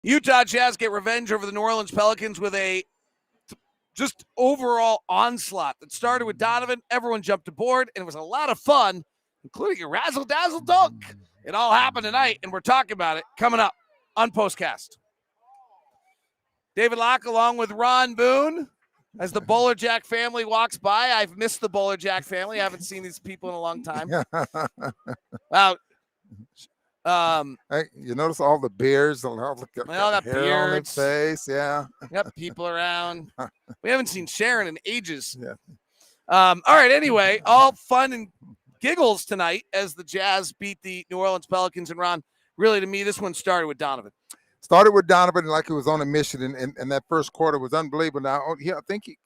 Utah Jazz get revenge over the New Orleans Pelicans with a just overall onslaught that started with Donovan. Everyone jumped aboard, and it was a lot of fun, including a razzle-dazzle dunk. It all happened tonight, and we're talking about it coming up on POSTCAST. David Locke along with Ron Boone as the Bowler Jack family walks by. I've missed the Bowler Jack family. I haven't seen these people in a long time. Wow. Hey, you notice all the beards, all the got hair beards on their face, yeah. Yep, people around. We haven't seen Sharon in ages. Yeah. All right, anyway, all fun and giggles tonight as the Jazz beat the New Orleans Pelicans. And Ron, really to me, this one started with Donovan. Started with Donovan like he was on a mission, and that first quarter was unbelievable. Now, I think he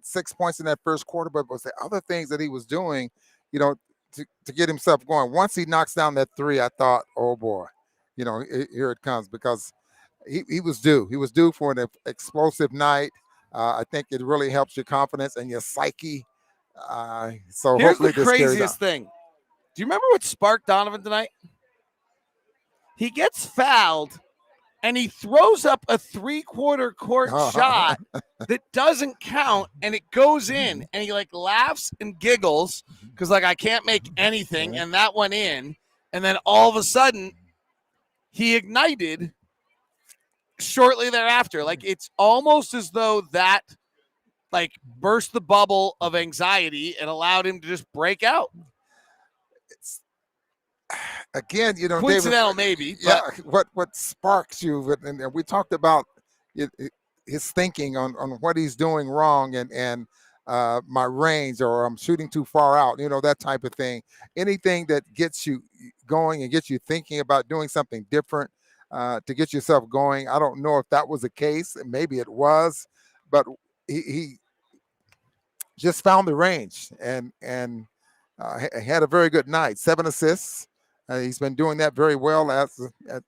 6 points in that first quarter, but it was the other things that he was doing, to get himself going. Once he knocks down that three, I thought, oh boy, here it comes, because he was due. He was due for an explosive night. I think it really helps your confidence and your psyche. So here's hopefully the craziest thing. Do you remember what sparked Donovan tonight? He gets fouled, and he throws up a three-quarter court shot that doesn't count, and it goes in, and he laughs and giggles because I can't make anything, and that went in, and then all of a sudden he ignited shortly thereafter. It's almost as though that burst the bubble of anxiety and allowed him to just break out. Again, coincidental, David, maybe. Yeah, what sparks you, and we talked about his thinking on what he's doing wrong, and my range, or I'm shooting too far out, that type of thing. Anything that gets you going and gets you thinking about doing something different to get yourself going. I don't know if that was the case. Maybe it was, but he just found the range and had a very good night. 7 assists. He's been doing that very well as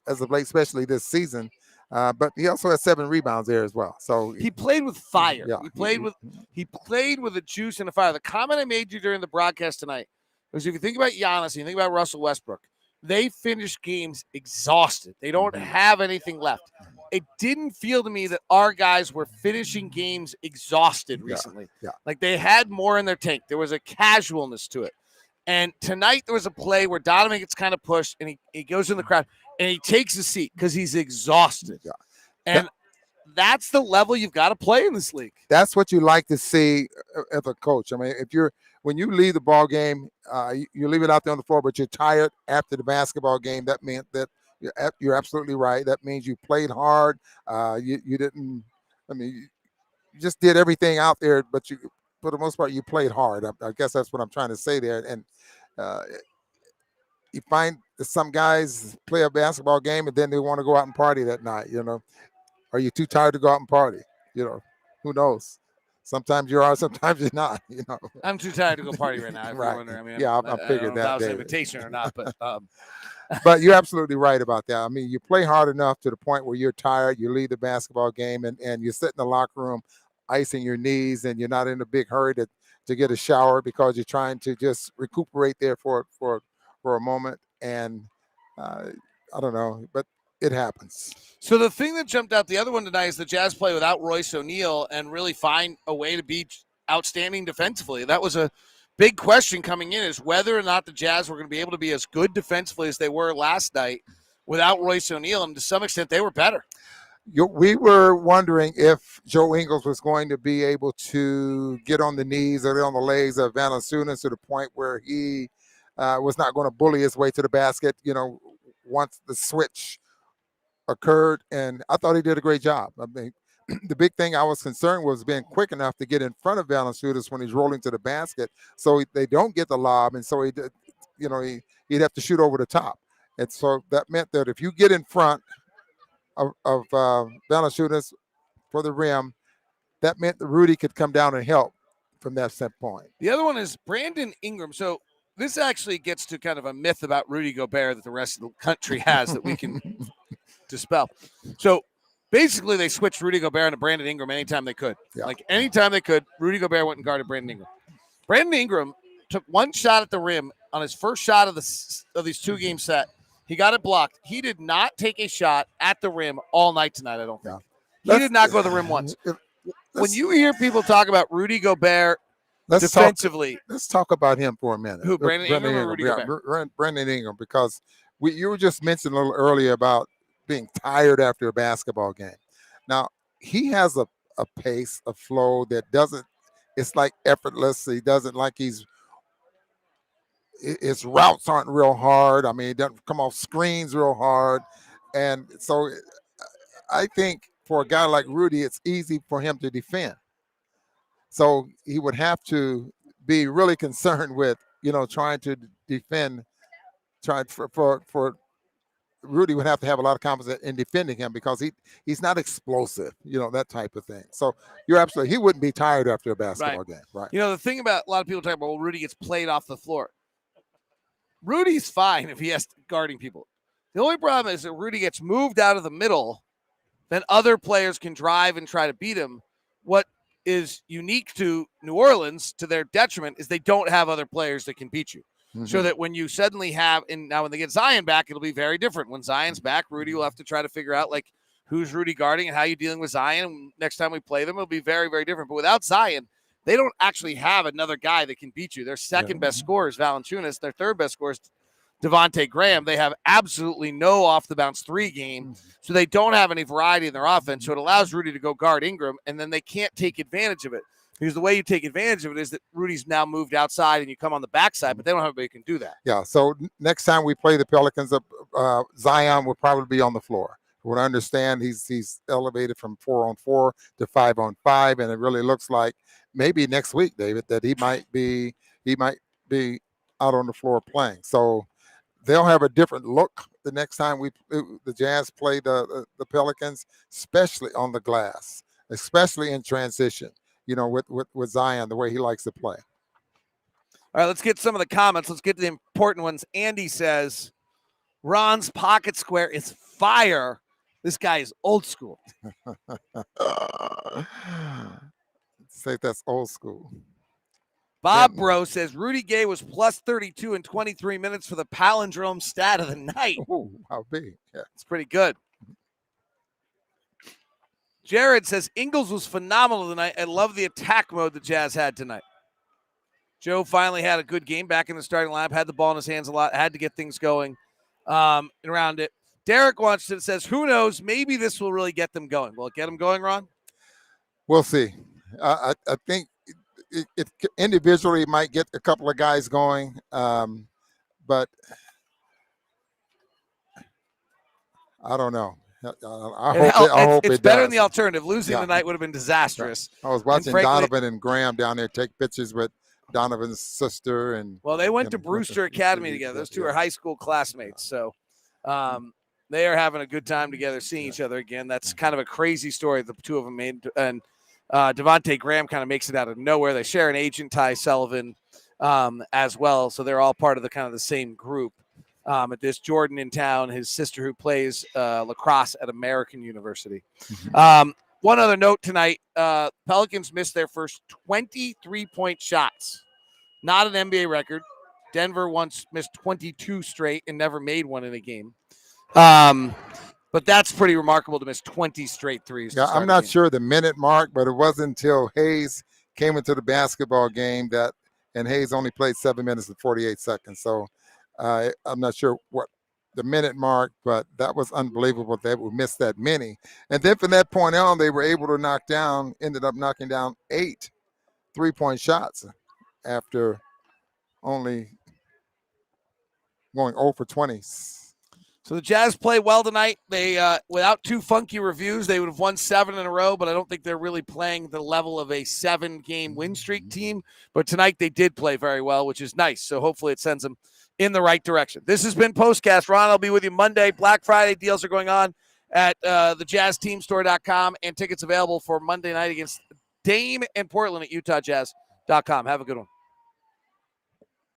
of late, especially this season. But he also has 7 rebounds there as well. So he played with fire. Yeah. He played with a juice and a fire. The comment I made you during the broadcast tonight was, if you think about Giannis and you think about Russell Westbrook, they finish games exhausted. They don't have anything left. It didn't feel to me that our guys were finishing games exhausted recently. Yeah. They had more in their tank. There was a casualness to it. And tonight there was a play where Donovan gets kind of pushed, and he goes in the crowd, and he takes a seat because he's exhausted. Yeah. And that's the level you've got to play in this league. That's what you like to see as a coach. I mean, when you leave the ball game, you leave it out there on the floor, but you're tired after the basketball game. That meant that you're absolutely right. That means you played hard. You didn't. I mean, you just did everything out there, but for the most part, you played hard. I guess that's what I'm trying to say there. And you find that some guys play a basketball game and then they want to go out and party that night. Are you too tired to go out and party? Who knows? Sometimes you are, sometimes you're not. I'm too tired to go party right now. Right. I mean, Yeah, I figured that. If that was an invitation or not, but. But you're absolutely right about that. I mean, you play hard enough to the point where you're tired. You leave the basketball game and you sit in the locker room, icing your knees, and you're not in a big hurry to get a shower because you're trying to just recuperate there for a moment. And I don't know, but it happens. So the thing that jumped out the other one tonight is the Jazz play without Royce O'Neal and really find a way to be outstanding defensively. That was a big question coming in, is whether or not the Jazz were going to be able to be as good defensively as they were last night without Royce O'Neal, and to some extent they were better. We were wondering if Joe Ingles was going to be able to get on the knees or on the legs of Valanciunas to the point where he was not going to bully his way to the basket, once the switch occurred. And I thought he did a great job. I mean, the big thing I was concerned was being quick enough to get in front of Valanciunas when he's rolling to the basket, so they don't get the lob, and so he'd have to shoot over the top. And so that meant that if you get in front of Valanciunas for the rim, that meant that Rudy could come down and help from that standpoint. The other one is Brandon Ingram. So this actually gets to kind of a myth about Rudy Gobert that the rest of the country has that we can dispel. So basically, they switched Rudy Gobert into Brandon Ingram anytime they could. Yeah. Anytime they could, Rudy Gobert went and guarded Brandon Ingram. Brandon Ingram took one shot at the rim on his first shot of these 2-game set He got it blocked. He did not take a shot at the rim all night tonight, I don't think. Yeah. He did not go to the rim once. When you hear people talk about Rudy Gobert defensively. Let's talk about him for a minute. Who, Brandon Ingram or Rudy Gobert? Brandon Ingram, because you were just mentioning a little earlier about being tired after a basketball game. Now, he has a pace, a flow that it's like effortless. He doesn't like his routes aren't real hard. I mean, he doesn't come off screens real hard. And so I think for a guy like Rudy, it's easy for him to defend. So he would have to be really concerned with, trying to defend, for Rudy would have to have a lot of confidence in defending him because he's not explosive, that type of thing. So you're absolutely, he wouldn't be tired after a basketball game, right? The thing about a lot of people talk about, Rudy gets played off the floor. Rudy's fine if he has guarding people. The only problem is that Rudy gets moved out of the middle, then other players can drive and try to beat him. What is unique to New Orleans, to their detriment, is they don't have other players that can beat you. Mm-hmm. So that when you suddenly have, and now when they get Zion back, it'll be very different. When Zion's back, Rudy will have to try to figure out, like, who's Rudy guarding and how you're dealing with Zion. Next time we play them, it'll be very, very different. But without Zion, they don't actually have another guy that can beat you. Their second best scorer is Valanciunas. Their third best scorer is Devontae Graham. They have absolutely no off-the-bounce three game, so they don't have any variety in their offense. So it allows Rudy to go guard Ingram, and then they can't take advantage of it. Because the way you take advantage of it is that Rudy's now moved outside and you come on the backside, but they don't have anybody who can do that. Yeah, so next time we play the Pelicans, Zion will probably be on the floor. What I understand, he's elevated from 4-on-4 to 5-on-5, and it really looks like maybe next week, David, that he might be out on the floor playing. So they'll have a different look the next time the Jazz play the Pelicans, especially on the glass, especially in transition. With Zion, the way he likes to play. All right, let's get some of the comments. Let's get to the important ones. Andy says, Ron's pocket square is fire. This guy is old school. Say that's old school. Bob Bro says, Rudy Gay was plus 32 in 23 minutes for the palindrome stat of the night. Oh, how big. Yeah. It's pretty good. Jared says, Ingles was phenomenal tonight. I love the attack mode the Jazz had tonight. Joe finally had a good game back in the starting lineup, had the ball in his hands a lot, had to get things going around it. Derek says, who knows, maybe this will really get them going. Will it get them going, Ron? We'll see. I think it individually might get a couple of guys going, but I don't know. I hope it's better than the alternative. Losing tonight would have been disastrous. I was watching Donovan and Graham down there take pictures with Donovan's sister. Well, they went to Brewster Academy together. Those two are high school classmates. So they are having a good time together, seeing each other again. That's kind of a crazy story the two of them made. And Devontae Graham kind of makes it out of nowhere. They share an agent, Ty Sullivan, as well. So they're all part of the same group. At this Jordan in town, his sister who plays lacrosse at American University. One other note tonight, Pelicans missed their first 23-point shots. Not an NBA record. Denver once missed 22 straight and never made one in a game. But that's pretty remarkable to miss 20 straight threes. Yeah, I'm not sure the minute mark, but it wasn't until Hayes came into the basketball game and Hayes only played 7 minutes and 48 seconds. So I'm not sure what the minute mark, but that was unbelievable. They would miss that many. And then from that point on, they were able to ended up knocking down 8 3-point shots after only going 0 for 20. So the Jazz play well tonight. They, without 2 funky reviews, they would have won 7 in a row, but I don't think they're really playing the level of a 7-game win streak team. But tonight they did play very well, which is nice. So hopefully it sends them in the right direction. This has been Postcast. Ron, I'll be with you Monday. Black Friday deals are going on at thejazzteamstore.com, and tickets available for Monday night against Dame and Portland at utahjazz.com. Have a good one.